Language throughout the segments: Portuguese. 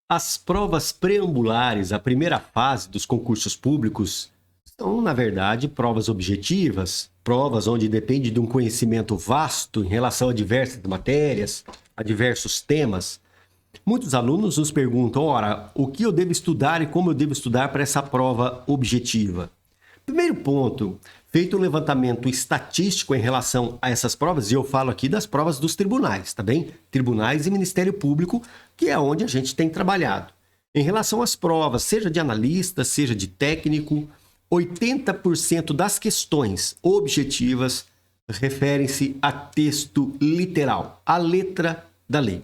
As provas preambulares, a primeira fase dos concursos públicos, são, na verdade, provas objetivas, provas onde depende de um conhecimento vasto em relação a diversas matérias, a diversos temas. Muitos alunos nos perguntam, ora, o que eu devo estudar e como eu devo estudar para essa prova objetiva? Primeiro ponto, feito um levantamento estatístico em relação a essas provas, e eu falo aqui das provas dos tribunais, tá bem? Tribunais e Ministério Público, que é onde a gente tem trabalhado. Em relação às provas, seja de analista, seja de técnico, 80% das questões objetivas referem-se a texto literal, a letra da lei.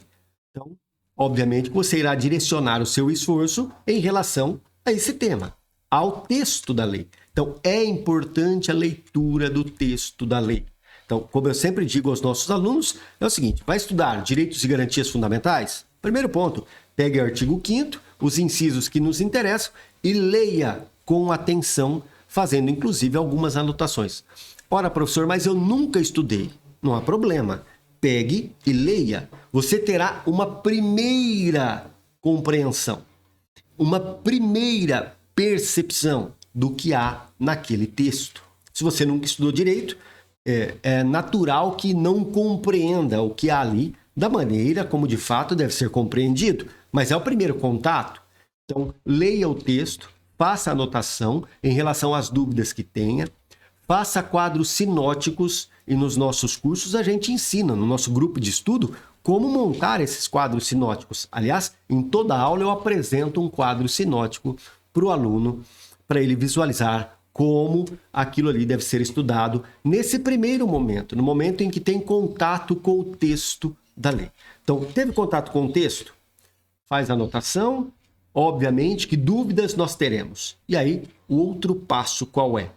Então, obviamente, você irá direcionar o seu esforço em relação a esse tema, ao texto da lei. Então, é importante a leitura do texto da lei. Então, como eu sempre digo aos nossos alunos, é o seguinte, vai estudar direitos e garantias fundamentais? Primeiro ponto, pegue o artigo 5º, os incisos que nos interessam e leia com atenção, fazendo inclusive algumas anotações. Ora, professor, mas eu nunca estudei. Não há problema. Pegue e leia. Você terá uma primeira compreensão, uma primeira percepção do que há naquele texto. Se você nunca estudou direito, é natural que não compreenda o que há ali da maneira como de fato deve ser compreendido, mas é o primeiro contato. Então, leia o texto, faça anotação em relação às dúvidas que tenha, faça quadros sinóticos e nos nossos cursos a gente ensina, no nosso grupo de estudo, como montar esses quadros sinóticos. Aliás, em toda aula eu apresento um quadro sinótico para o aluno, para ele visualizar como aquilo ali deve ser estudado nesse primeiro momento, no momento em que tem contato com o texto da lei. Então, teve contato com o texto? Faz a anotação, obviamente que dúvidas nós teremos. E aí, o outro passo qual é?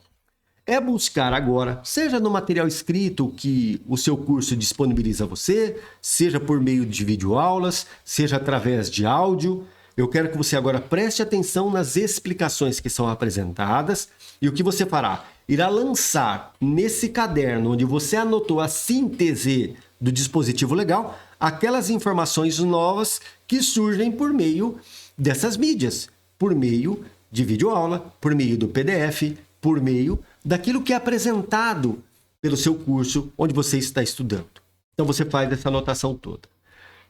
É buscar agora, seja no material escrito que o seu curso disponibiliza a você, seja por meio de videoaulas, seja através de áudio. Eu quero que você agora preste atenção nas explicações que são apresentadas e o que você fará? Irá lançar nesse caderno onde você anotou a síntese do dispositivo legal aquelas informações novas que surgem por meio dessas mídias, por meio de videoaula, por meio do PDF, por meio daquilo que é apresentado pelo seu curso onde você está estudando. Então você faz essa anotação toda.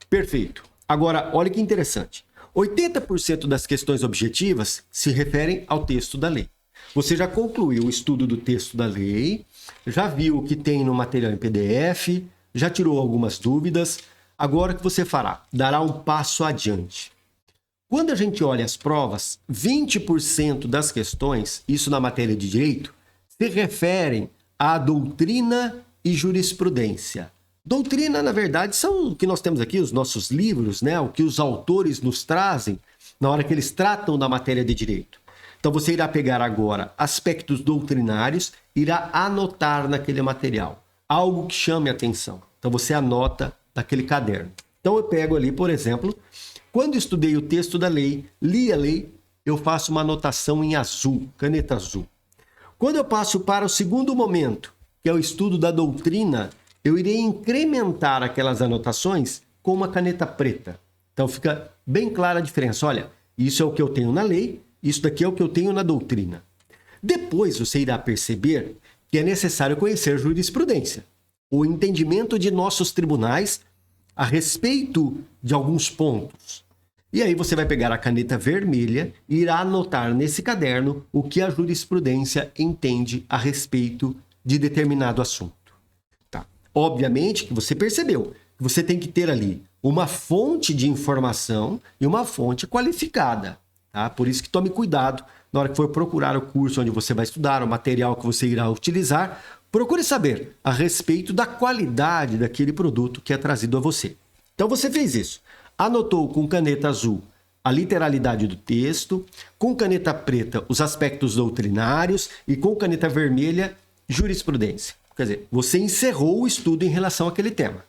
Perfeito. Agora, olha que interessante. 80% das questões objetivas se referem ao texto da lei. Você já concluiu o estudo do texto da lei, já viu o que tem no material em PDF, já tirou algumas dúvidas. Agora o que você fará? Dará um passo adiante. Quando a gente olha as provas, 20% das questões, isso na matéria de direito, se referem à doutrina e jurisprudência. Doutrina, na verdade, são o que nós temos aqui, os nossos livros, né? O que os autores nos trazem na hora que eles tratam da matéria de direito. Então você irá pegar agora aspectos doutrinários, irá anotar naquele material, algo que chame a atenção. Então você anota naquele caderno. Então eu pego ali, por exemplo, quando estudei o texto da lei, li a lei, eu faço uma anotação em azul, caneta azul. Quando eu passo para o segundo momento, que é o estudo da doutrina, eu irei incrementar aquelas anotações com uma caneta preta. Então fica bem clara a diferença. Olha, isso é o que eu tenho na lei, isso daqui é o que eu tenho na doutrina. Depois você irá perceber que é necessário conhecer jurisprudência, o entendimento de nossos tribunais a respeito de alguns pontos. E aí você vai pegar a caneta vermelha e irá anotar nesse caderno o que a jurisprudência entende a respeito de determinado assunto. Tá? Obviamente que você percebeu que você tem que ter ali uma fonte de informação e uma fonte qualificada. Tá? Por isso que tome cuidado na hora que for procurar o curso onde você vai estudar, o material que você irá utilizar. Procure saber a respeito da qualidade daquele produto que é trazido a você. Então você fez isso. Anotou com caneta azul a literalidade do texto, com caneta preta os aspectos doutrinários e com caneta vermelha jurisprudência. Quer dizer, você encerrou o estudo em relação àquele tema.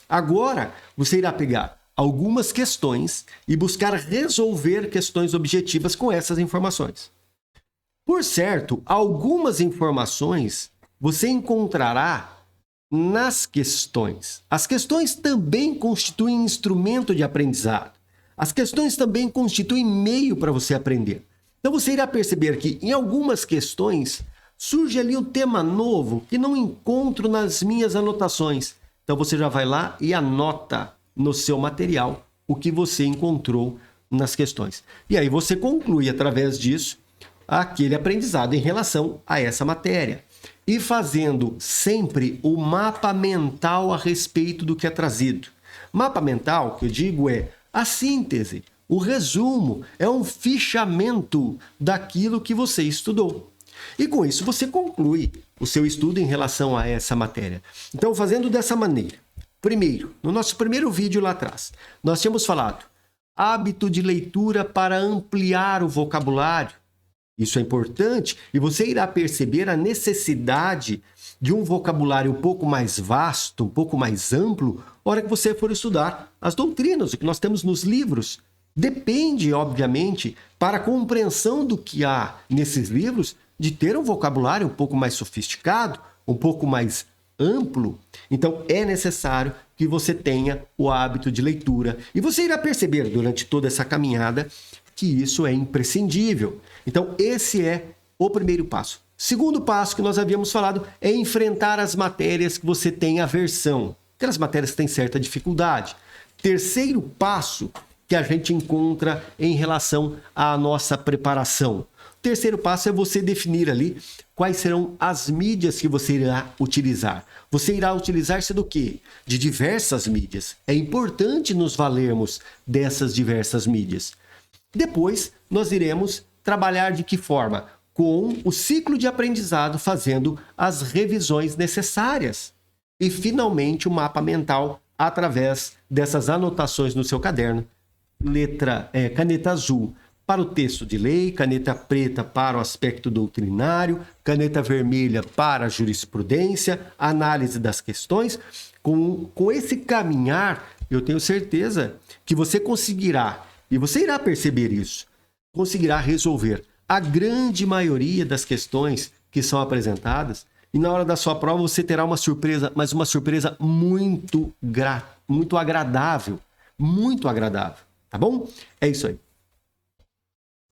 Agora, você irá pegar algumas questões e buscar resolver questões objetivas com essas informações. Por certo, algumas informações você encontrará nas questões. As questões também constituem instrumento de aprendizado. As questões também constituem meio para você aprender. Então você irá perceber que em algumas questões surge ali um tema novo que não encontro nas minhas anotações. Então você já vai lá e anota no seu material o que você encontrou nas questões. E aí você conclui através disso aquele aprendizado em relação a essa matéria. E fazendo sempre o mapa mental a respeito do que é trazido. Mapa mental, que eu digo, é a síntese, o resumo, é um fichamento daquilo que você estudou. E com isso você conclui o seu estudo em relação a essa matéria. Então, fazendo dessa maneira. Primeiro, no nosso primeiro vídeo lá atrás, nós tínhamos falado hábito de leitura para ampliar o vocabulário. Isso é importante e você irá perceber a necessidade de um vocabulário um pouco mais vasto, um pouco mais amplo, na hora que você for estudar as doutrinas, o que nós temos nos livros. Depende, obviamente, para a compreensão do que há nesses livros, de ter um vocabulário um pouco mais sofisticado, um pouco mais amplo. Então, é necessário que você tenha o hábito de leitura. E você irá perceber durante toda essa caminhada que isso é imprescindível. Então, esse é o primeiro passo. Segundo passo que nós havíamos falado é enfrentar as matérias que você tem aversão, aquelas matérias que têm certa dificuldade. Terceiro passo que a gente encontra em relação à nossa preparação. O terceiro passo é você definir ali quais serão as mídias que você irá utilizar. Você irá utilizar-se do quê? De diversas mídias. É importante nos valermos dessas diversas mídias. Depois, nós iremos trabalhar de que forma? Com o ciclo de aprendizado, fazendo as revisões necessárias. E, finalmente, o mapa mental, através dessas anotações no seu caderno. Caneta azul para o texto de lei, caneta preta para o aspecto doutrinário, caneta vermelha para a jurisprudência, análise das questões. Com esse caminhar, eu tenho certeza que você conseguirá, e você irá perceber isso, conseguirá resolver a grande maioria das questões que são apresentadas, e na hora da sua prova você terá uma surpresa, mas uma surpresa muito agradável, tá bom? É isso aí.